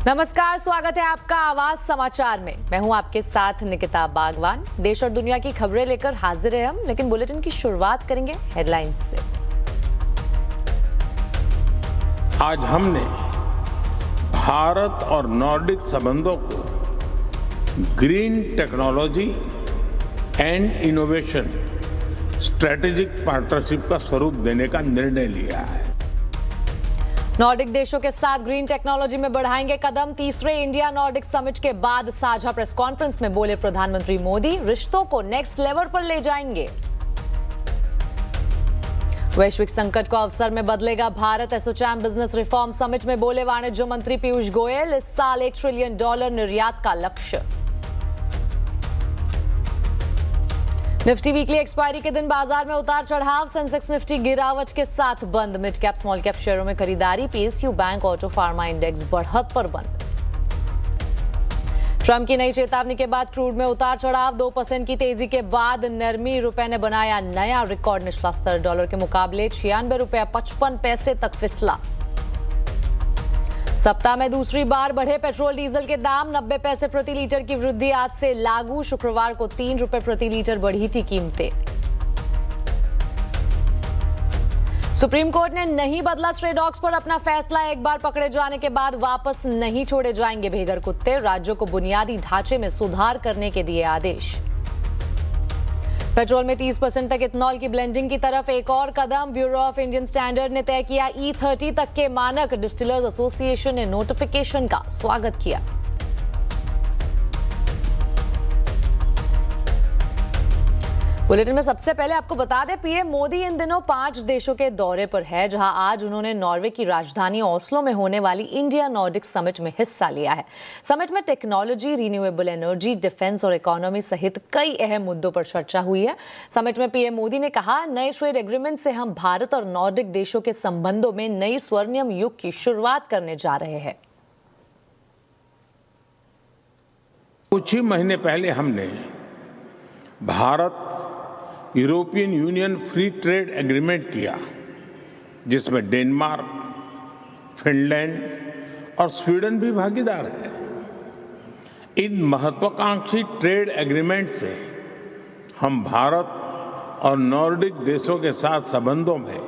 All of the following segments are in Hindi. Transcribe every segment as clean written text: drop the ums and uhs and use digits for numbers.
नमस्कार, स्वागत है आपका आवाज समाचार में। मैं हूं आपके साथ निकिता बागवान। देश और दुनिया की खबरें लेकर हाजिर है हम, लेकिन बुलेटिन की शुरुआत करेंगे हेडलाइंस से। आज हमने भारत और नॉर्डिक संबंधों को green technology and innovation strategic partnership का स्वरूप देने का निर्णय लिया है। नॉर्डिक देशों के साथ ग्रीन टेक्नोलॉजी में बढ़ाएंगे कदम। तीसरे इंडिया नॉर्डिक समिट के बाद साझा प्रेस कॉन्फ्रेंस में बोले प्रधानमंत्री मोदी, रिश्तों को नेक्स्ट लेवल पर ले जाएंगे। वैश्विक संकट को अवसर में बदलेगा Bharat. ASSOCHAM business reform summit में बोले वाणिज्य मंत्री पीयूष गोयल, इस साल $1 ट्रिलियन निर्यात का लक्ष्य। निफ्टी वीकली एक्सपायरी के दिन बाजार में उतार चढ़ाव। सेंसेक्स निफ्टी गिरावट के साथ बंद। मिड कैप स्मॉल कैप शेयरों में खरीदारी। PSU bank auto pharma index बढ़त पर बंद। ट्रंप की नई चेतावनी के बाद क्रूड में उतार चढ़ाव। 2% की तेजी के बाद नरमी। रुपए ने बनाया नया रिकॉर्ड निचला स्तर। डॉलर के मुकाबले $96.55 तक फिसला। सप्ताह में दूसरी बार बढ़े पेट्रोल डीजल के दाम। 90 पैसे प्रति लीटर की वृद्धि आज से लागू। शुक्रवार को ₹3 प्रति लीटर बढ़ी थी कीमतें। सुप्रीम कोर्ट ने नहीं बदला स्ट्रे डॉग्स पर अपना फैसला। एक बार पकड़े जाने के बाद वापस नहीं छोड़े जाएंगे भेगर कुत्ते। राज्यों को बुनियादी ढांचे में सुधार करने के दिए आदेश। पेट्रोल में 30% तक इथेनॉल की ब्लेंडिंग की तरफ एक और कदम। ब्यूरो ऑफ इंडियन स्टैंडर्ड ने तय किया E30 तक के मानक। डिस्टिलर्स एसोसिएशन ने नोटिफिकेशन का स्वागत किया। बुलेटिन में सबसे पहले आपको बता दें, पीएम मोदी इन दिनों 5 देशों के दौरे पर है, जहां आज उन्होंने नॉर्वे की राजधानी ओस्लो में होने वाली इंडिया नॉर्डिक समिट में हिस्सा लिया है। समिट में टेक्नोलॉजी, रिन्यूएबल एनर्जी, डिफेंस और इकोनॉमी सहित कई अहम मुद्दों पर चर्चा हुई है। समिट में पीएम मोदी ने कहा, नए ट्रेड एग्रीमेंट से हम भारत और नॉर्डिक देशों के संबंधों में नई स्वर्णिम युग की शुरुआत करने जा रहे हैं। कुछ ही महीने पहले हमने Bharat European union free trade agreement किया, जिसमें डेनमार्क, फिनलैंड और स्वीडन भी भागीदार है। इन महत्वाकांक्षी ट्रेड एग्रीमेंट से हम भारत और नॉर्डिक देशों के साथ संबंधों में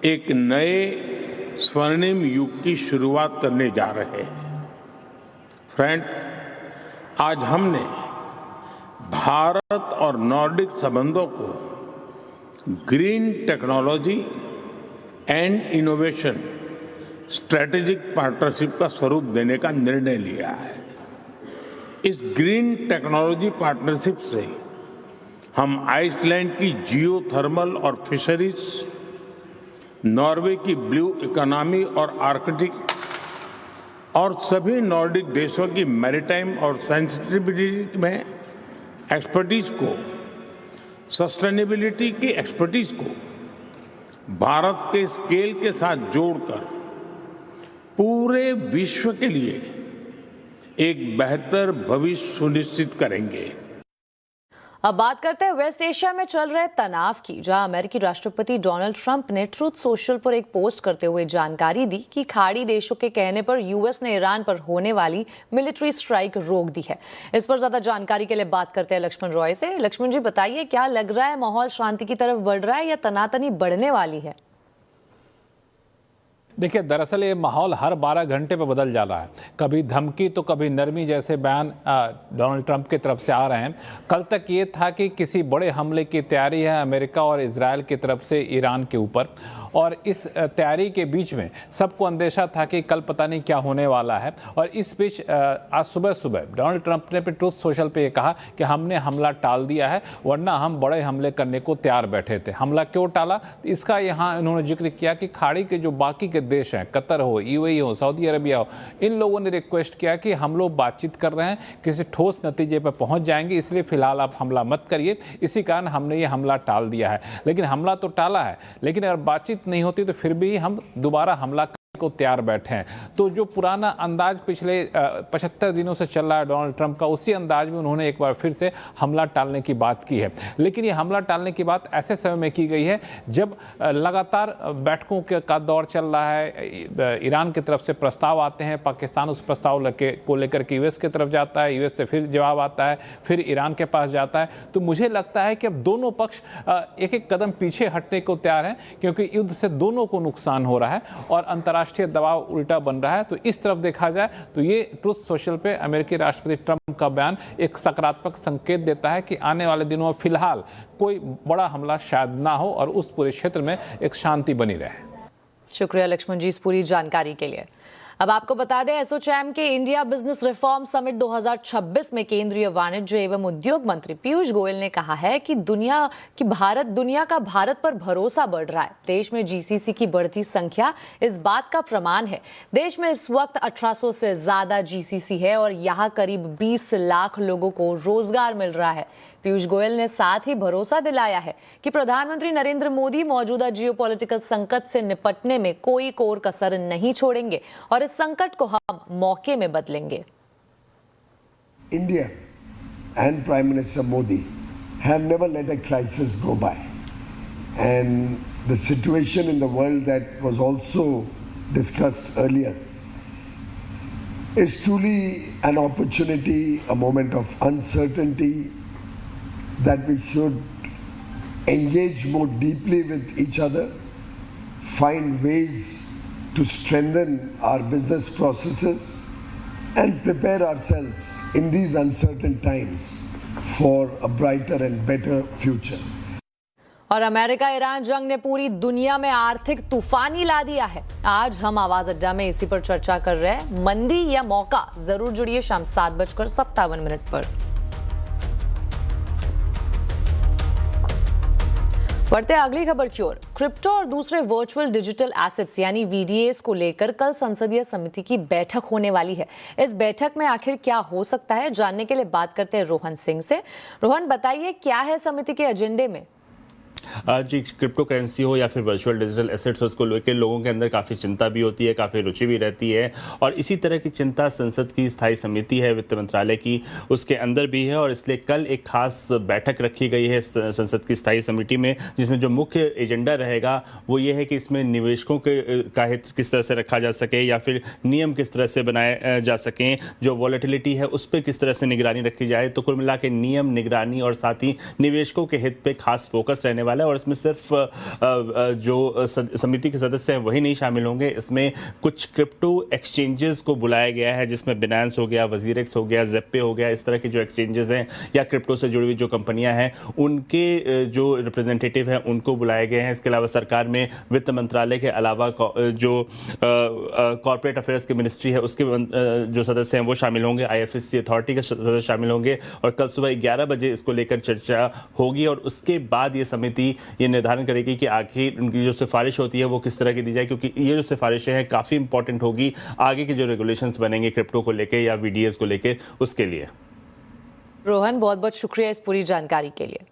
एक नए स्वर्णिम युग की शुरुआत करने जा रहे हैं। फ्रेंड्स, आज हमने भारत और नॉर्डिक संबंधों को green technology and innovation strategic partnership का स्वरूप देने का निर्णय लिया है। इस ग्रीन टेक्नोलॉजी पार्टनरशिप से हम आइसलैंड की जियोथर्मल और फिशरीज, नॉर्वे की ब्लू इकोनॉमी और आर्कटिक और सभी नॉर्डिक देशों की मैरीटाइम और सेंसिटिविटी में एक्सपर्टीज को, सस्टेनेबिलिटी की एक्सपर्टीज को भारत के स्केल के साथ जोड़कर पूरे विश्व के लिए एक बेहतर भविष्य सुनिश्चित करेंगे। अब बात करते हैं वेस्ट एशिया में चल रहे तनाव की, जहां अमेरिकी राष्ट्रपति डोनाल्ड ट्रंप ने ट्रूथ सोशल पर एक पोस्ट करते हुए जानकारी दी कि खाड़ी देशों के कहने पर यूएस ने ईरान पर होने वाली मिलिट्री स्ट्राइक रोक दी है। इस पर ज्यादा जानकारी के लिए बात करते हैं लक्ष्मण रॉय से। लक्ष्मण जी, बताइए, क्या लग रहा है, माहौल शांति की तरफ बढ़ रहा है या तनातनी बढ़ने वाली है? देखिए, दरअसल ये माहौल हर 12 घंटे पर बदल जा रहा है। कभी धमकी तो कभी नरमी जैसे बयान डोनाल्ड ट्रंप की तरफ से आ रहे हैं। कल तक ये था कि किसी बड़े हमले की तैयारी है अमेरिका और इजराइल की तरफ से ईरान के ऊपर, और इस तैयारी के बीच में सबको अंदेशा था कि कल पता नहीं क्या होने वाला है। और इस बीच आज सुबह सुबह डोनाल्ड ट्रंप ने भी ट्रूथ सोशल पे ये कहा कि हमने हमला टाल दिया है, वरना हम बड़े हमले करने को तैयार बैठे थे। हमला क्यों टाला, इसका यहाँ उन्होंने जिक्र किया कि खाड़ी के जो बाकी के देश हैं, कतर हो, यूएई हो, सऊदी अरबिया हो, इन लोगों ने रिक्वेस्ट किया कि हम लोग बातचीत कर रहे हैं, किसी ठोस नतीजे पर पहुंच जाएंगे, इसलिए फिलहाल आप हमला मत करिए। इसी कारण हमने ये हमला टाल दिया है। लेकिन हमला तो टाला है, लेकिन अगर बातचीत नहीं होती तो फिर भी हम दोबारा हमला को तैयार बैठे हैं। तो जो पुराना अंदाज पिछले 75 दिनों से चल रहा है डोनाल्ड ट्रंप का, उसी अंदाज में उन्होंने एक बार फिर से हमला टालने की बात की है। लेकिन ये हमला टालने की बात ऐसे समय में की गई है जब लगातार बैठकों का दौर चल रहा है। ईरान की तरफ से प्रस्ताव आते हैं, पाकिस्तान उस प्रस्ताव को लेकर के यूएस की तरफ जाता है, यूएस से फिर जवाब आता है, फिर ईरान के पास जाता है। तो मुझे लगता है कि अब दोनों पक्ष एक एक कदम पीछे हटने को तैयार हैं, क्योंकि युद्ध से दोनों को नुकसान हो रहा है और अंतर्राष्ट्रीय दबाव उल्टा बन रहा है। तो इस तरफ देखा जाए तो ये ट्रुथ सोशल पे अमेरिकी राष्ट्रपति ट्रंप का बयान एक सकारात्मक संकेत देता है कि आने वाले दिनों में फिलहाल कोई बड़ा हमला शायद ना हो और उस पूरे क्षेत्र में एक शांति बनी रहे। शुक्रिया लक्ष्मण जी इस पूरी जानकारी के लिए। अब आपको बता दें, एसोचैम के इंडिया बिजनेस रिफॉर्म समिट 2026 में केंद्रीय वाणिज्य एवं उद्योग मंत्री पीयूष गोयल ने कहा है कि दुनिया का भारत पर भरोसा बढ़ रहा है। देश में जीसीसी की बढ़ती संख्या इस बात का प्रमाण है। देश में इस वक्त 1800 से ज्यादा जीसीसी है और यहाँ करीब 20 लाख लोगों को रोजगार मिल रहा है। पीयूष गोयल ने साथ ही भरोसा दिलाया है कि प्रधानमंत्री नरेंद्र मोदी मौजूदा जियोपॉलिटिकल संकट से निपटने में कोई कोर कसर नहीं छोड़ेंगे और इस संकट को हम मौके में बदलेंगे। India and Prime Minister Modi have never let a crisis go by, and the situation in the world that was also discussed earlier is truly an opportunity, a moment of uncertainty, that we should engage more deeply with each other, find ways to strengthen our business processes and prepare ourselves in these uncertain times for a brighter and better future. और अमेरिका ईरान जंग ने पूरी दुनिया में आर्थिक तूफान ही ला दिया है। आज हम आवाज अड्डा में इसी पर चर्चा कर रहे हैं। मंदी या मौका? जरूर जुड़िए शाम 7:57 पर। बढ़ते अगली खबर की ओर। क्रिप्टो और दूसरे वर्चुअल डिजिटल एसेट्स यानी वीडीएस को लेकर कल संसदीय समिति की बैठक होने वाली है। इस बैठक में आखिर क्या हो सकता है, जानने के लिए बात करते हैं रोहन सिंह से। रोहन, बताइए क्या है समिति के एजेंडे में? जी, क्रिप्टो करेंसी हो या फिर वर्चुअल डिजिटल एसेट्स, उसको लेकर लोगों के अंदर काफ़ी चिंता भी होती है, काफ़ी रुचि भी रहती है और इसी तरह की चिंता संसद की स्थायी समिति है वित्त मंत्रालय की, उसके अंदर भी है। और इसलिए कल एक खास बैठक रखी गई है संसद की स्थायी समिति में, जिसमें जो मुख्य एजेंडा रहेगा वो ये है कि इसमें निवेशकों का हित किस तरह से रखा जा सके या फिर नियम किस तरह से बनाए जा सकें, जो वॉलेटिलिटी है उस पर किस तरह से निगरानी रखी जाए। तो कुल मिला के नियम, निगरानी और साथ ही निवेशकों के हित पे खास फोकस रहने वाला है। और इसमें सिर्फ जो समिति के सदस्य हैं वही नहीं शामिल होंगे, इसमें कुछ क्रिप्टो एक्सचेंजेस को बुलाया गया है, जिसमें बिनांस हो गया, वजीरेक्स हो गया, ज़ेप्पे हो गया, इस तरह के जो एक्सचेंजेस हैं या क्रिप्टो से जुड़ी हुई जो कंपनियां हैं उनके जो रिप्रेजेंटेटिव हैं उनको बुलाए गए हैं। इसके अलावा सरकार में वित्त मंत्रालय के अलावा जो कॉर्पोरेट अफेयर्स की मिनिस्ट्री है उसके जो सदस्य हैं वो शामिल होंगे, IFSC अथॉरिटी के सदस्य शामिल होंगे और कल सुबह 11 बजे इसको लेकर चर्चा होगी। और उसके बाद ये समिति ये निर्धारण करेगी कि आखिर उनकी जो सिफारिश होती है वो किस तरह की दी जाए, क्योंकि ये जो सिफारिशें हैं काफ़ी इंपॉर्टेंट होगी आगे के जो रेगुलेशंस बनेंगे क्रिप्टो को लेके या VDS को लेके, उसके लिए। रोहन, बहुत बहुत शुक्रिया इस पूरी जानकारी के लिए।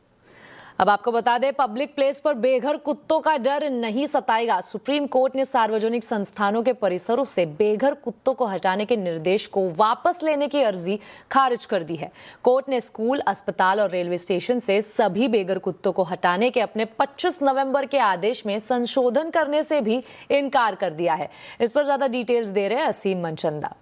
अब आपको बता दें, पब्लिक प्लेस पर बेघर कुत्तों का डर नहीं सताएगा। सुप्रीम कोर्ट ने सार्वजनिक संस्थानों के परिसरों से बेघर कुत्तों को हटाने के निर्देश को वापस लेने की अर्जी खारिज कर दी है। कोर्ट ने स्कूल, अस्पताल और रेलवे स्टेशन से सभी बेघर कुत्तों को हटाने के अपने 25 नवंबर के आदेश में संशोधन करने से भी इनकार कर दिया है। इस पर ज्यादा डिटेल्स दे रहे हैं असीम मनचंदा।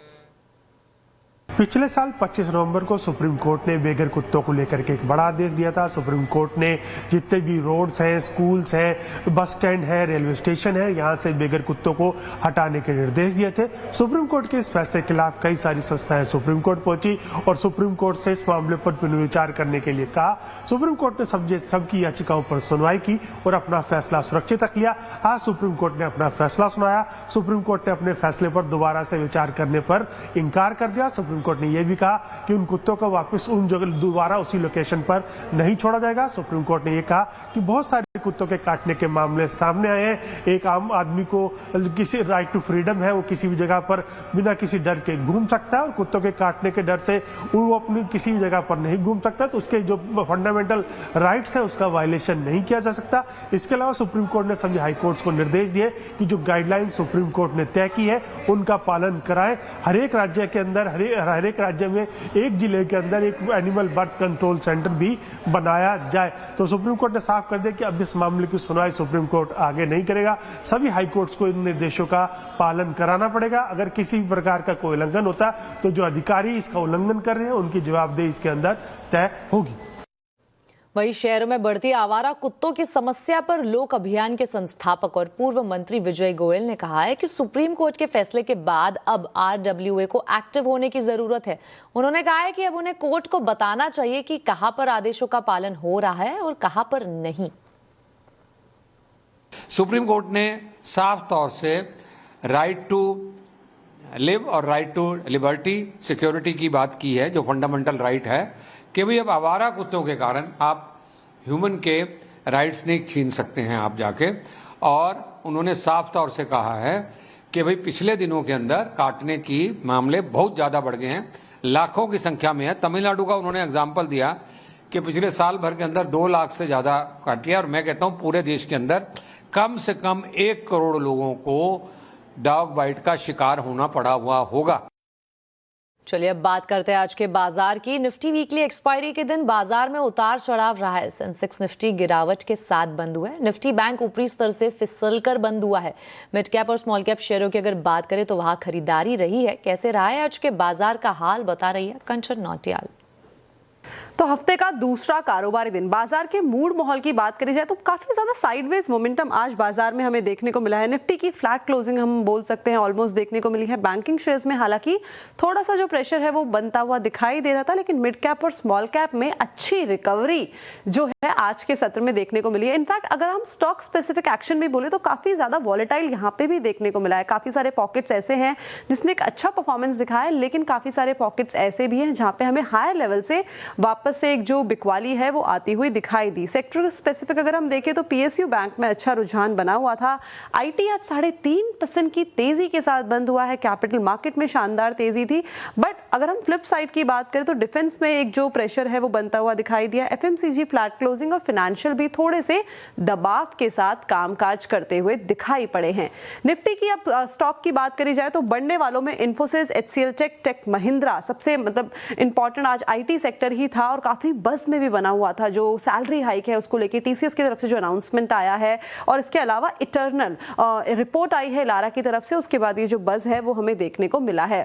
पिछले साल 25 नवंबर को सुप्रीम कोर्ट ने बेघर कुत्तों को लेकर के एक बड़ा आदेश दिया था। सुप्रीम कोर्ट ने जितने भी रोड्स हैं, स्कूल्स हैं, बस स्टैंड है, रेलवे स्टेशन है, यहाँ से बेघर कुत्तों को हटाने के निर्देश दिए थे। सुप्रीम कोर्ट के इस फैसले के खिलाफ कई सारी संस्थाएं सुप्रीम कोर्ट पहुंची और सुप्रीम कोर्ट से इस मामले पर पुनर्विचार करने के लिए कहा। सुप्रीम कोर्ट ने सबकी याचिकाओं पर सुनवाई की और अपना फैसला सुरक्षित रख लिया। आज सुप्रीम कोर्ट ने अपना फैसला सुनाया। सुप्रीम कोर्ट ने अपने फैसले पर दोबारा से विचार करने पर इंकार कर दिया। सुप्रीम कोर्ट ने यह भी कहा कि उन कुत्तों को वापस उन जगह दोबारा उसी लोकेशन पर नहीं छोड़ा जाएगा। सुप्रीम कोर्ट ने यह कहा कि बहुत सारे कुत्तों के काटने के मामले सामने आए हैं। एक आम आदमी को किसी राइट टू फ्रीडम है, वो किसी भी जगह पर बिना किसी डर के घूम सकता है, और कुत्तों के काटने के डर से वो अपनी किसी भी जगह पर नहीं घूम सकता, तो उसके जो फंडामेंटल राइट्स है उसका वायलेशन नहीं किया जा सकता। इसके अलावा सुप्रीम कोर्ट ने सभी हाई कोर्ट्स को निर्देश दिए कि जो गाइडलाइन सुप्रीम कोर्ट ने तय की है उनका पालन कराएं। हर एक राज्य के अंदर, हर एक राज्य में एक जिले के अंदर एक एनिमल बर्थ कंट्रोल सेंटर भी बनाया जाए। तो सुप्रीम कोर्ट ने साफ कर दिया कि अब इस मामले की सुनवाई सुप्रीम कोर्ट आगे नहीं करेगा। सभी हाई कोर्ट्स को इन निर्देशों का पालन कराना पड़ेगा। अगर किसी भी प्रकार का कोई उल्लंघन होता तो जो अधिकारी इसका उल्लंघन कर रहे हैं उनकी जवाबदेही इसके अंदर तय होगी। वहीं शहरों में बढ़ती आवारा कुत्तों की समस्या पर लोक अभियान के संस्थापक और पूर्व मंत्री विजय गोयल ने कहा है कि सुप्रीम कोर्ट के फैसले के बाद अब RWA को एक्टिव होने की जरूरत है। उन्होंने कहा है कि अब उन्हें कोर्ट को बताना चाहिए कि कहां पर आदेशों का पालन हो रहा है और कहां पर नहीं। सुप्रीम कोर्ट ने साफ तौर से राइट टू लिव और राइट टू लिबर्टी सिक्योरिटी की बात की है, जो फंडामेंटल राइट है, कि भाई अब आवारा कुत्तों के कारण आप ह्यूमन के राइट्स नहीं छीन सकते हैं आप जाके। और उन्होंने साफ तौर से कहा है कि भाई पिछले दिनों के अंदर काटने की मामले बहुत ज़्यादा बढ़ गए हैं, लाखों की संख्या में है। तमिलनाडु का उन्होंने एग्जाम्पल दिया कि पिछले साल भर के अंदर 2 लाख से ज़्यादा काट लिया। और मैं कहता हूँ पूरे देश के अंदर कम से कम 1 करोड़ लोगों को डॉग बाइट का शिकार होना पड़ा हुआ होगा। चलिए अब बात करते हैं आज के बाजार की। निफ्टी वीकली एक्सपायरी के दिन बाजार में उतार चढ़ाव रहा है। सेंसेक्स निफ्टी गिरावट के साथ बंद हुआ है। निफ्टी बैंक ऊपरी स्तर से फिसलकर बंद हुआ है। मिड कैप और स्मॉल कैप शेयरों की अगर बात करें तो वहां खरीदारी रही है। कैसे रहा है आज के बाजार का हाल, बता रही है कंचन नौटियाल। तो हफ्ते का दूसरा कारोबारी दिन, बाजार के मूड माहौल की बात करी जाए तो काफी ज्यादा साइडवेज मोमेंटम आज बाजार में हमें देखने को मिला है। निफ्टी की फ्लैट क्लोजिंग हम बोल सकते हैं ऑलमोस्ट देखने को मिली है। बैंकिंग शेयर्स में हालांकि थोड़ा सा जो प्रेशर है वो बनता हुआ दिखाई दे रहा था, लेकिन मिड कैप और स्मॉल कैप में अच्छी रिकवरी जो है आज के सत्र में देखने को मिली है। इनफैक्ट अगर हम स्टॉक स्पेसिफिक एक्शन भी बोले तो काफी ज्यादा वॉलेटाइल यहाँ पे भी देखने को मिला है। काफी सारे पॉकेट्स ऐसे हैं जिसने एक अच्छा परफॉर्मेंस दिखाया है, लेकिन काफी सारे पॉकेट्स ऐसे भी हैं जहां पे हमें हायर लेवल से वापस से एक जो बिकवाली है वो आती हुई दिखाई दी। सेक्टर स्पेसिफिक अगर हम देखें तो PSU बैंक में अच्छा रुझान बना हुआ था। IT आज 3.5% की तेजी के साथ बंद हुआ है। कैपिटल मार्केट में शानदार तेजी थी। बट अगर हम फ्लिप साइड की बात करें तो डिफेंस में एक जो प्रेशर है वो बनता हुआ दिखाई दिया। FMCG फ्लैट क्लोजिंग और फाइनेंशियल भी थोड़े से दबाव के साथ कामकाज करते हुए दिखाई पड़े हैं। निफ्टी की अब स्टॉक की बात करी जाए तो बढ़ने वालों में इन्फोसिस, HCL टेक महिंद्रा सबसे इंपॉर्टेंट आज IT सेक्टर ही था और काफी बस में भी बना हुआ था। जो सैलरी हाइक है उसको लेके TCS की तरफ से जो अनाउंसमेंट आया है और इसके अलावा इटर्नल रिपोर्ट आई है लारा की तरफ से, उसके बाद ये जो बज़ है वो हमें देखने को मिला है।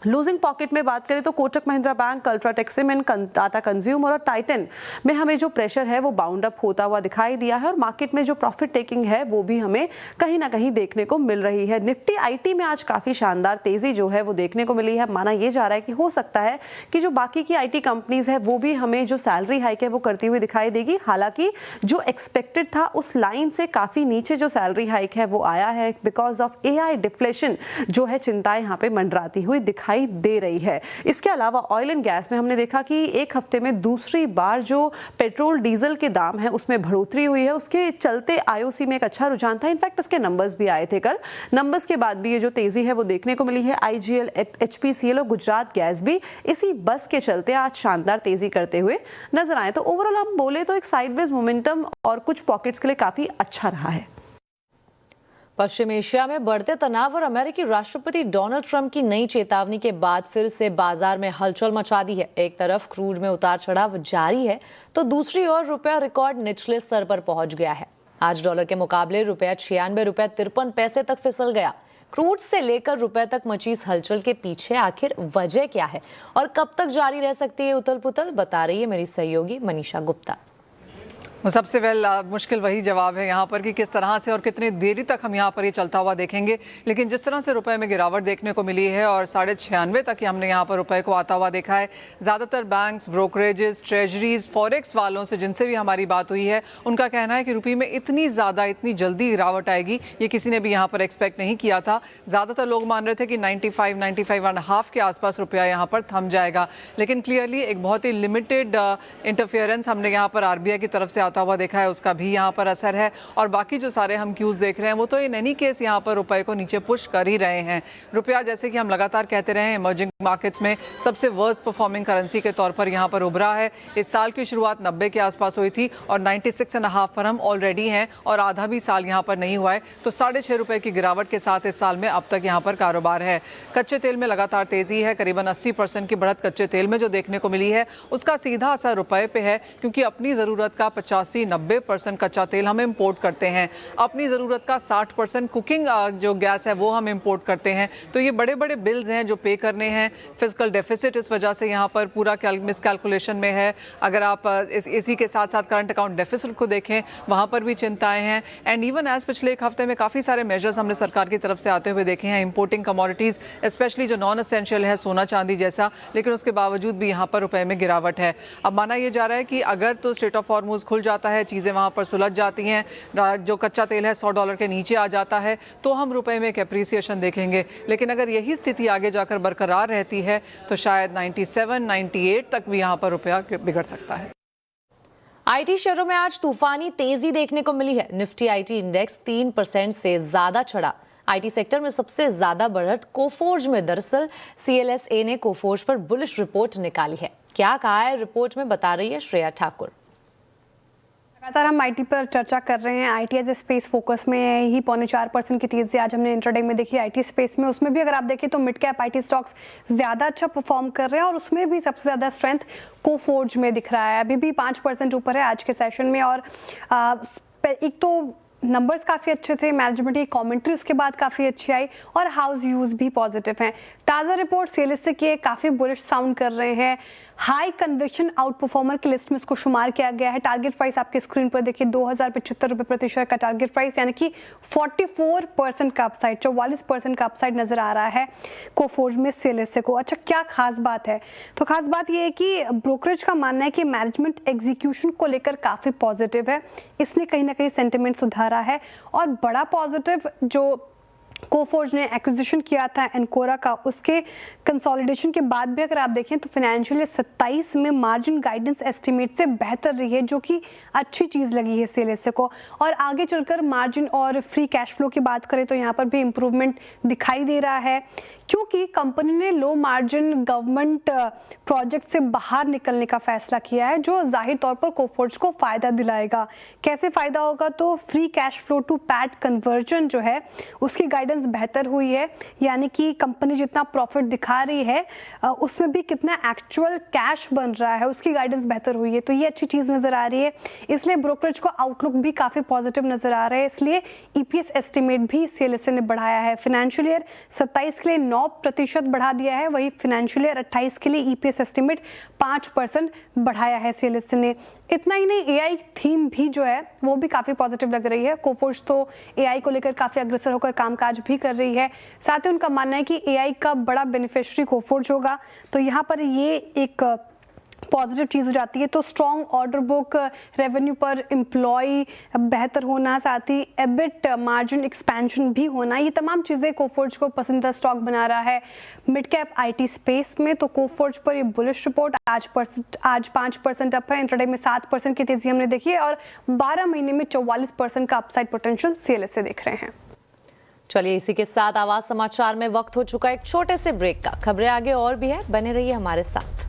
लूजिंग पॉकेट में बात करें तो Kotak Mahindra bank, UltraTech cement, Tata consumer और टाइटन में हमें जो प्रेशर है वो बाउंड अप होता हुआ दिखाई दिया है और मार्केट में जो प्रॉफिट टेकिंग है वो भी हमें कहीं ना कहीं देखने को मिल रही है। निफ्टी IT में आज काफी शानदार तेजी जो है वो देखने को मिली है। माना यह जा रहा है कि हो सकता है कि जो बाकी की IT कंपनीज है वो भी हमें जो सैलरी हाइक है वो करती हुई दिखाई देगी। हालांकि जो एक्सपेक्टेड था उस लाइन से काफी नीचे जो सैलरी हाइक है वो आया है बिकॉज ऑफ AI डिफ्लेशन जो है चिंताएं यहाँ पे मंडराती हुई दिखाई दे रही है। इसके अलावा ऑयल एंड गैस में हमने देखा कि एक हफ्ते में दूसरी बार जो पेट्रोल डीजल के दाम है उसमें बढ़ोतरी हुई है। उसके चलते IOC में एक अच्छा रुझान था। इनफैक्ट इसके नंबर्स भी आए थे कल। नंबर्स के बाद भी ये जो तेजी है वो देखने को मिली है। IGL, HPCL और गुजरात गैस भी इसी बस के चलते आज शानदार तेजी करते हुए नजर आए। तो ओवरऑल हम बोले तो एक साइडवेज मोमेंटम और कुछ पॉकेट्स के लिए काफी अच्छा रहा है। पश्चिम एशिया में बढ़ते तनाव और अमेरिकी राष्ट्रपति डोनाल्ड ट्रंप की नई चेतावनी के बाद फिर से बाजार में हलचल मचा दी है। एक तरफ क्रूड में उतार चढ़ाव जारी है तो दूसरी ओर रुपया रिकॉर्ड निचले स्तर पर पहुंच गया है। आज डॉलर के मुकाबले रुपया 96 रुपये 53 पैसे तक फिसल गया। क्रूड से लेकर रुपए तक मची इस हलचल के पीछे आखिर वजह क्या है और कब तक जारी रह सकती है उथल पुथल, बता रही है मेरी सहयोगी मनीषा गुप्ता। सबसे मुश्किल वही जवाब है यहाँ पर कि किस तरह से और कितनी देरी तक हम यहाँ पर ये चलता हुआ देखेंगे। लेकिन जिस तरह से रुपए में गिरावट देखने को मिली है और 96.5 तक ही हमने यहाँ पर रुपए को आता हुआ देखा है। ज़्यादातर बैंक्स, ब्रोकरेजेस, ट्रेजरीज, फॉरेक्स वालों से जिनसे भी हमारी बात हुई है उनका कहना है कि रुपये में इतनी जल्दी गिरावट आएगी ये किसी ने भी यहाँ पर एक्सपेक्ट नहीं किया था। ज़्यादातर लोग मान रहे थे कि 95.5 के आसपास रुपया यहाँ पर थम जाएगा। लेकिन क्लियरली एक बहुत ही लिमिटेड इंटरफेरेंस हमने यहाँ पर RBI की तरफ से आता हुआ देखा है उसका भी यहाँ पर असर है, और बाकी जो सारे हम क्यूज देख रहे हैं वो तो इन एनी केस यहाँ पर रुपए को नीचे पुश कर ही रहे हैं। रुपया जैसे कि हम लगातार कहते रहे हैं इमर्जिंग मार्केट्स में सबसे वर्स्ट परफॉर्मिंग करेंसी के तौर पर यहाँ पर उभरा है। इस साल की शुरुआत 90 के आसपास हुई थी और 96.5 पर हम ऑलरेडी हैं और आधा भी साल यहाँ पर नहीं हुआ है, तो 6.5 रुपए की गिरावट के साथ इस साल में अब तक यहाँ पर कारोबार है। कच्चे तेल में लगातार तेजी है, करीबन 80% की बढ़त कच्चे तेल में जो देखने को मिली है उसका सीधा असर रुपए पे है, क्योंकि अपनी ज़रूरत का 85-90% कच्चा तेल हम इंपोर्ट करते हैं, अपनी ज़रूरत का 60% कुकिंग जो गैस है वो हम इंपोर्ट करते हैं। तो ये बड़े बड़े बिल्स हैं जो पे करने हैं। फिजिकल डेफिसिट इस वजह से यहाँ पर पूरा मिस कैलकुलेशन में है। अगर आप इसी के साथ साथ करंट अकाउंट डेफिसिट को देखें वहाँ पर भी चिंताएं हैं। एंड इवन एज पिछले एक हफ्ते में काफ़ी सारे मेजर्स हमने सरकार की तरफ से आते हुए देखे हैं, इंपोर्टिंग कमोडिटीज़ स्पेशली जो नॉन एसेंशियल है, सोना चांदी जैसा, लेकिन उसके बावजूद भी यहाँ पर रुपए में गिरावट है। अब माना यह जा रहा है कि अगर तो स्ट्रेट ऑफ हॉर्मुज़ खुल जाता है, चीज़ें वहाँ पर सुलझ जाती हैं, जो कच्चा तेल है $100 के नीचे आ जाता है, तो हम रुपए में एक एप्रिसिएशन देखेंगे। लेकिन अगर यही स्थिति आगे जाकर बरकरार रहती है तो शायद 97-98 तक भी यहाँ पर रुपया बिगड़ सकता है। आईटी शेयरों में आज तूफानी तेजी देखने को मिली है। निफ्टी आईटी इंडेक्स 3% से ज्यादा चढ़ा। आईटी सेक्टर में सबसे ज्यादा बढ़त कोफोर्ज में। दरअसल CLSA ने कोफोर्ज पर बुलिश रिपोर्ट निकाली है। क्या कहा है रिपोर्ट में, बता रही है श्रेया ठाकुर। लगातार हम आईटी पर चर्चा कर रहे हैं। IT as a space focus में है ही। 0.4% की तेजी आज हमने इंट्राडे में देखी आईटी स्पेस में। उसमें भी अगर आप देखें तो मिड कैप आईटी स्टॉक्स ज़्यादा अच्छा परफॉर्म कर रहे हैं और उसमें भी सबसे ज़्यादा स्ट्रेंथ कोफोर्ज में दिख रहा है। अभी भी 5% ऊपर है आज के सेशन में। और एक तो नंबर्स काफ़ी अच्छे थे, मैनेजमेंट की कमेंट्री उसके बाद काफ़ी अच्छी आई और हाउस व्यूज़ भी पॉजिटिव हैं। ताज़ा रिपोर्ट CLSA की काफ़ी बुलिश साउंड कर रहे हैं। हाई कन्विक्शन आउट परफॉर्मर की लिस्ट में इसको शुमार किया गया है। टारगेट प्राइस आपके स्क्रीन पर देखिए 2075 रुपये प्रति शेयर का टारगेट प्राइस, यानी कि 44% का अपसाइड, 44% का अपसाइड नजर आ रहा है कोफोर्ज में CLSA को। अच्छा, क्या खास बात है? तो खास बात यह है कि ब्रोकरेज का मानना है कि मैनेजमेंट एग्जीक्यूशन को लेकर काफ़ी पॉजिटिव है। इसने कहीं ना कहीं सेंटिमेंट सुधारा है। और बड़ा पॉजिटिव जो कोफोर्ज ने एक्विजिशन किया था एनकोरा का, उसके कंसोलिडेशन के बाद भी अगर आप देखें तो फाइनेंशियल 27 में मार्जिन गाइडेंस एस्टीमेट से बेहतर रही है, जो कि अच्छी चीज़ लगी है CLSA को। और आगे चलकर मार्जिन और फ्री कैश फ्लो की बात करें तो यहाँ पर भी इम्प्रूवमेंट दिखाई दे रहा है, क्योंकि कंपनी ने लो मार्जिन गवर्नमेंट प्रोजेक्ट से बाहर निकलने का फैसला किया है, जो जाहिर तौर पर कोफोर्ज को फ़ायदा दिलाएगा। कैसे फ़ायदा होगा? तो free cash flow to PAT conversion जो है उसकी गाइडेंस बेहतर हुई है, यानी कि कंपनी जितना प्रॉफिट दिखा रही है उसमें भी कितना एक्चुअल कैश बन रहा है उसकी गाइडेंस बेहतर हुई है। तो ये अच्छी चीज़ नज़र आ रही है, इसलिए ब्रोकरेज को आउटलुक भी काफ़ी पॉजिटिव नज़र आ रहा है। इसलिए EPS एस्टिमेट भी CLSA ने बढ़ाया है। फाइनेंशियल ईयर 27 के लिए 9% बढ़ा दिया है, वही फाइनेंशियल ईयर 28 के लिए EPS एस्टिमेट 5% बढ़ाया है CLSA ने। इतना ही नहीं, AI थीम भी जो है वो भी काफ़ी पॉजिटिव लग रही है। कोफोर्ज तो AI को लेकर काफ़ी अग्रसर होकर कामकाज भी कर रही है। साथ ही उनका मानना है कि AI का बड़ा बेनिफिशियरी कोफोर्ज होगा, तो यहाँ पर ये एक पॉजिटिव चीज़ हो जाती है। तो स्ट्रॉन्ग ऑर्डर बुक, रेवेन्यू पर एम्प्लॉय बेहतर होना, साथ ही एबिट मार्जिन एक्सपेंशन भी होना, ये तमाम चीज़ें कोफोर्ज को पसंदीदा स्टॉक बना रहा है मिड कैप आईटी स्पेस में। तो कोफोर्ज पर ये बुलिश रिपोर्ट आज 5% अप है। इंट्राडे में 7% की तेजी हमने देखी है और 12 महीने में 44% का अपसाइड पोटेंशियल CLSA देख रहे हैं। चलिए, इसी के साथ आवाज समाचार में वक्त हो चुका है एक छोटे से ब्रेक का। खबरें आगे और भी है, बने रहिए हमारे साथ।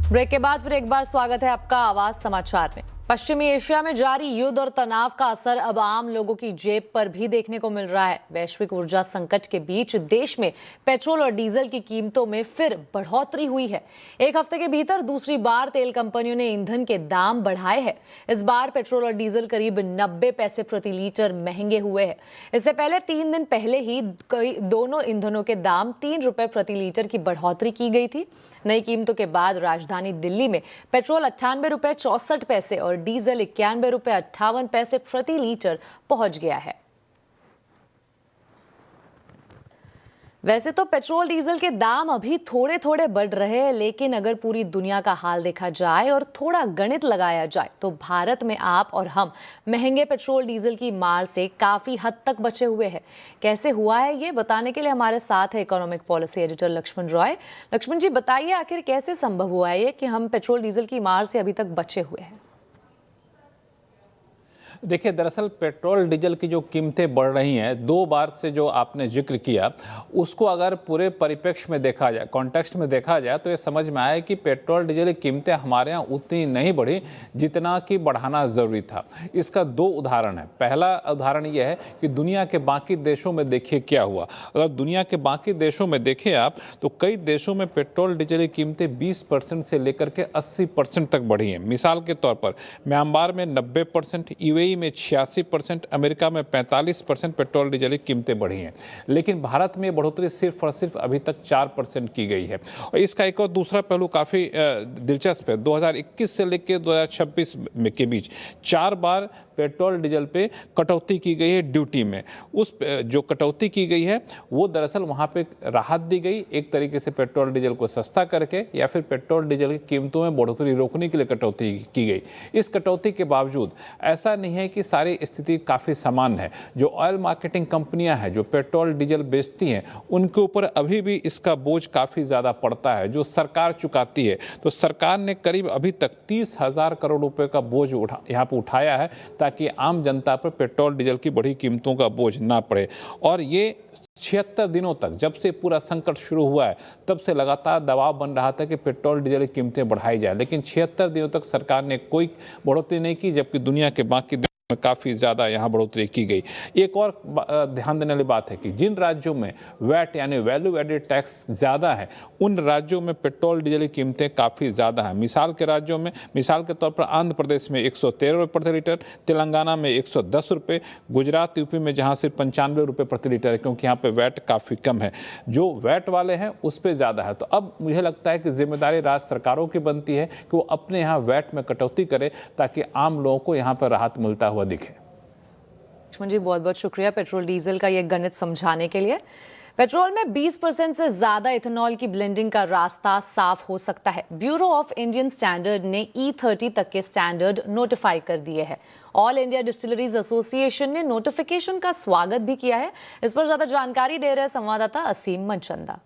ब्रेक के बाद फिर एक बार स्वागत है आपका आवाज समाचार में। पश्चिमी एशिया में जारी युद्ध और तनाव का असर अब आम लोगों की जेब पर भी देखने को मिल रहा है। वैश्विक ऊर्जा संकट के बीच देश में पेट्रोल और डीजल की कीमतों में फिर बढ़ोतरी हुई है। एक हफ्ते के भीतर दूसरी बार तेल कंपनियों ने ईंधन के दाम बढ़ाए हैं। इस बार पेट्रोल और डीजल करीब 90 पैसे प्रति लीटर महंगे हुए हैं। इससे पहले 3 दिन पहले ही दोनों ईंधनों के दाम 3 रुपए प्रति लीटर की बढ़ोतरी की गई थी। नई कीमतों के बाद राजधानी दिल्ली में पेट्रोल 98 रुपए 64 पैसे और डीजल 91 रुपए 58 पैसे प्रति लीटर पहुंच गया है। वैसे तो पेट्रोल डीजल के दाम अभी थोड़े थोड़े बढ़ रहे हैं, लेकिन अगर पूरी दुनिया का हाल देखा जाए और थोड़ा गणित लगाया जाए तो भारत में आप और हम महंगे पेट्रोल डीजल की मार से काफी हद तक बचे हुए हैं। कैसे हुआ है ये बताने के लिए हमारे साथ है economic policy editor Lakshman Roy. Lakshman ji, बताइए आखिर कैसे संभव हुआ है ये कि हम पेट्रोल डीजल की मार से अभी तक बचे हुए हैं? देखिए, दरअसल पेट्रोल डीजल की जो कीमतें बढ़ रही हैं, दो बार से जो आपने जिक्र किया, उसको अगर पूरे परिप्रेक्ष्य में देखा जाए, कॉन्टेक्स्ट में देखा जाए, तो ये समझ में आया कि पेट्रोल डीजल की कीमतें हमारे यहाँ उतनी नहीं बढ़ी जितना कि बढ़ाना ज़रूरी था। इसका दो उदाहरण है। पहला उदाहरण यह है कि दुनिया के बाकी देशों में देखिए क्या हुआ। अगर दुनिया के बाकी देशों में देखें आप, तो कई देशों में पेट्रोल डीजल की कीमतें 20% से लेकर के 80% तक बढ़ी हैं। मिसाल के तौर पर म्यांमार में 90%, यूएई में 86%, अमेरिका में 45% पेट्रोल डीजल की कीमतें बढ़ी हैं। लेकिन भारत में बढ़ोतरी सिर्फ और सिर्फ अभी तक 4% की गई है। और इसका एक और दूसरा पहलू काफ़ी दिलचस्प है। 2021 से लेकर 2026 के बीच 4 बार पेट्रोल डीजल पे कटौती की गई है ड्यूटी में। उस जो कटौती की गई है वो दरअसल वहाँ पे राहत दी गई, एक तरीके से पेट्रोल डीजल को सस्ता करके, या फिर पेट्रोल डीजल की कीमतों में बढ़ोतरी रोकने के लिए कटौती की गई। इस कटौती के बावजूद ऐसा नहीं है कि सारी स्थिति काफ़ी समान है। जो ऑयल मार्केटिंग कंपनियां हैं, जो पेट्रोल डीजल बेचती हैं, उनके ऊपर अभी भी इसका बोझ काफ़ी ज़्यादा पड़ता है, जो सरकार चुकाती है। तो सरकार ने करीब अभी तक 30,000 करोड़ रुपए का बोझ यहाँ पर उठाया है, ताकि आम जनता पर पेट्रोल डीजल की बढ़ी कीमतों का बोझ ना पड़े। और ये 76 दिनों तक, जब से पूरा संकट शुरू हुआ है, तब से लगातार दबाव बन रहा था कि पेट्रोल डीजल की कीमतें बढ़ाई जाए, लेकिन 76 दिनों तक सरकार ने कोई बढ़ोतरी नहीं की, जबकि दुनिया के बाकी में काफ़ी ज़्यादा यहाँ बढ़ोतरी की गई। एक और ध्यान देने वाली बात है कि जिन राज्यों में वैट यानी वैल्यू एडेड टैक्स ज़्यादा है, उन राज्यों में पेट्रोल डीजल की कीमतें काफ़ी ज़्यादा हैं। मिसाल के राज्यों में, मिसाल के तौर पर आंध्र प्रदेश में 113 रुपये प्रति लीटर, तेलंगाना में 110 रुपये, गुजरात यूपी में जहाँ सिर्फ 95 रुपये प्रति लीटर है, क्योंकि यहाँ पर वैट काफ़ी कम है। जो वैट वाले हैं उस पर ज़्यादा है। तो अब मुझे लगता है कि जिम्मेदारी राज्य सरकारों की बनती है कि वो अपने यहाँ वैट में कटौती करे, ताकि आम लोगों को यहाँ पर राहत मिलता हुआ दिखे। लक्ष्मण जी, बहुत बहुत शुक्रिया पेट्रोल डीजल का ये गणित समझाने के लिए। पेट्रोल में 20% से ज्यादा इथेनॉल की ब्लेंडिंग का रास्ता साफ हो सकता है। ब्यूरो ऑफ इंडियन स्टैंडर्ड ने E30 तक के स्टैंडर्ड नोटिफाई कर दिए हैं। ऑल इंडिया डिस्टिलरीज एसोसिएशन ने नोटिफिकेशन का स्वागत भी किया है। इस पर ज्यादा जानकारी दे रहे हैं संवाददाता असीम मनचंदा।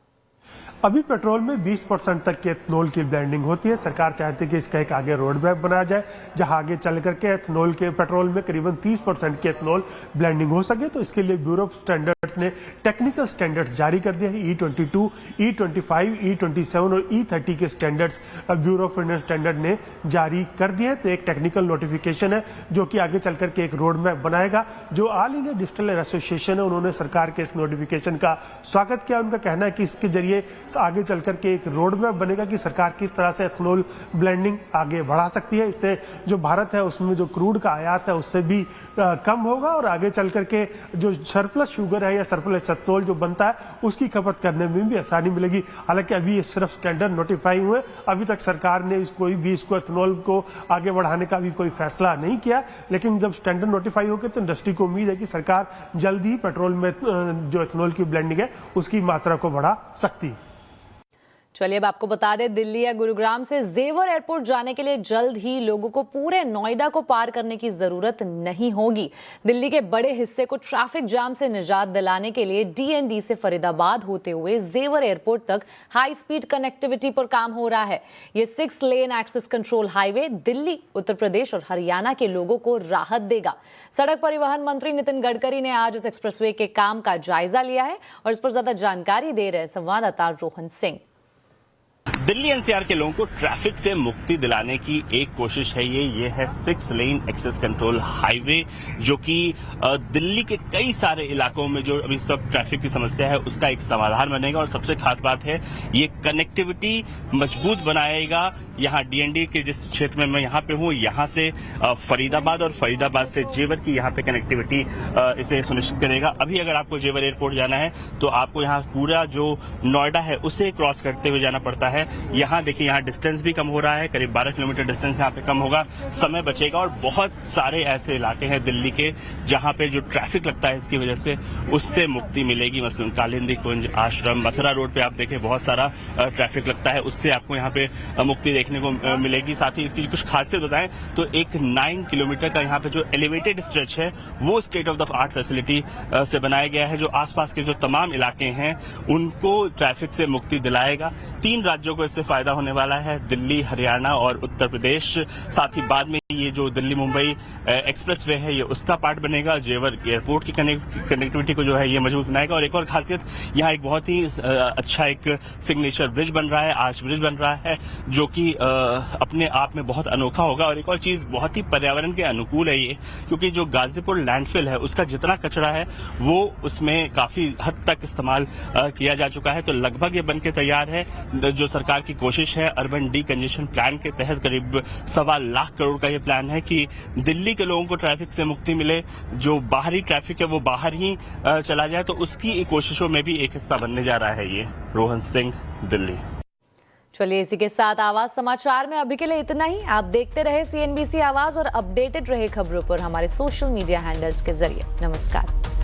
अभी पेट्रोल में 20% तक के एथनॉल की ब्लेंडिंग होती है। सरकार चाहती है कि इसका एक आगे रोड मैप बनाया जाए, जहां आगे चल करके एथनॉल के पेट्रोल में करीबन 30% की एथनॉल ब्लेंडिंग हो सके। तो इसके लिए ब्यूरो ऑफ स्टैंडर्ड्स ने टेक्निकल स्टैंडर्ड्स जारी कर दिए हैं। E22, E25, E27 और E30 के standards bureau of Indian standard ने जारी कर दिए हैं। तो एक टेक्निकल नोटिफिकेशन है जो कि आगे चल करके एक रोड मैप बनाएगा। जो ऑल इंडिया डिस्टिलर एसोसिएशन है, उन्होंने सरकार के इस नोटिफिकेशन का स्वागत किया। उनका कहना है कि इसके जरिए आगे चल करके एक रोड मैप बनेगा कि सरकार किस तरह से एथनॉल ब्लेंडिंग आगे बढ़ा सकती है। इससे जो भारत है उसमें जो क्रूड का आयात है उससे भी कम होगा, और आगे चल करके जो सरप्लस शुगर है या सरप्लस एथनॉल जो बनता है उसकी खपत करने में भी आसानी मिलेगी। हालांकि अभी ये सिर्फ स्टैंडर्ड नोटिफाई हुए, अभी तक सरकार ने कोई भी इसको एथनॉल को आगे बढ़ाने का भी कोई फैसला नहीं किया। लेकिन जब स्टैंडर्ड नोटिफाई होगी तो इंडस्ट्री को उम्मीद है कि सरकार जल्द ही पेट्रोल में जो एथनॉल की ब्लेंडिंग है उसकी मात्रा को बढ़ा सकती है। चलिए अब आपको बता दें, दिल्ली या गुरुग्राम से जेवर एयरपोर्ट जाने के लिए जल्द ही लोगों को पूरे नोएडा को पार करने की जरूरत नहीं होगी। दिल्ली के बड़े हिस्से को ट्रैफिक जाम से निजात दिलाने के लिए DND से फरीदाबाद होते हुए जेवर एयरपोर्ट तक हाई स्पीड कनेक्टिविटी पर काम हो रहा है। ये 6 lane access control highway Delhi, Uttar Pradesh और हरियाणा के लोगों को राहत देगा। सड़क परिवहन मंत्री नितिन गडकरी ने आज इस एक्सप्रेसवे के काम का जायजा लिया है और इस पर ज्यादा जानकारी दे रहे हैं संवाददाता रोहन सिंह। दिल्ली NCR के लोगों को ट्रैफिक से मुक्ति दिलाने की एक कोशिश है। ये है 6 लेन एक्सेस कंट्रोल हाईवे, जो कि दिल्ली के कई सारे इलाकों में जो अभी सब ट्रैफिक की समस्या है उसका एक समाधान बनेगा। और सबसे खास बात है, ये कनेक्टिविटी मजबूत बनाएगा यहाँ डीएनडी के जिस क्षेत्र में मैं यहाँ पे हूँ, यहाँ से फरीदाबाद और फरीदाबाद से जेवर की यहाँ पे कनेक्टिविटी इसे सुनिश्चित करेगा। अभी अगर आपको जेवर एयरपोर्ट जाना है तो आपको यहाँ पूरा जो नोएडा है उसे क्रॉस करते हुए जाना पड़ता है। यहाँ देखिए, यहाँ डिस्टेंस भी कम हो रहा है, करीब 12 किलोमीटर डिस्टेंस यहाँ पे कम होगा, समय बचेगा। और बहुत सारे ऐसे इलाके हैं दिल्ली के जहाँ पे जो ट्रैफिक लगता है इसकी वजह से उससे मुक्ति मिलेगी। मसलन कालिंदी कुंज, आश्रम, मथुरा रोड पे आप देखें बहुत सारा ट्रैफिक लगता है, उससे आपको यहाँ पे मुक्ति देखने को मिलेगी। साथ ही इसकी कुछ खासियत बताएं तो एक 9 किलोमीटर का यहाँ पे जो एलिवेटेड स्ट्रेच है वो state of the art facility से बनाया गया है, जो आसपास के जो तमाम इलाके हैं उनको ट्रैफिक से मुक्ति दिलाएगा। 3 राज्यों को इससे फायदा होने वाला है, दिल्ली, हरियाणा और उत्तर प्रदेश। साथ ही बाद में ये जो दिल्ली मुंबई एक्सप्रेसवे है ये उसका पार्ट बनेगा। जेवर एयरपोर्ट की कनेक्टिविटी को जो है ये मजबूत बनाएगा। और एक और खासियत, यहाँ एक बहुत ही अच्छा एक सिग्नेचर ब्रिज बन रहा है, आर्च ब्रिज बन रहा है, जो कि अपने आप में बहुत अनोखा होगा। और एक और चीज, बहुत ही पर्यावरण के अनुकूल है ये, क्योंकि जो गाजीपुर लैंडफिल है उसका जितना कचरा है वो उसमें काफी हद तक इस्तेमाल किया जा चुका है। तो लगभग ये बन के तैयार है। जो सरकार की कोशिश है अर्बन डीकंजेशन प्लान के तहत, करीब 1.25 लाख करोड़ का ये प्लान है कि दिल्ली के लोगों को ट्रैफिक से मुक्ति मिले, जो बाहरी ट्रैफिक है वो बाहर ही चला जाए। तो उसकी कोशिशों में भी एक हिस्सा बनने जा रहा है ये। रोहन सिंह, दिल्ली। चलिए, इसी के साथ आवाज समाचार में अभी के लिए इतना ही। आप देखते रहे CNBC आवाज और अपडेटेड रहे खबरों पर हमारे सोशल मीडिया हैंडल्स के जरिए। नमस्कार।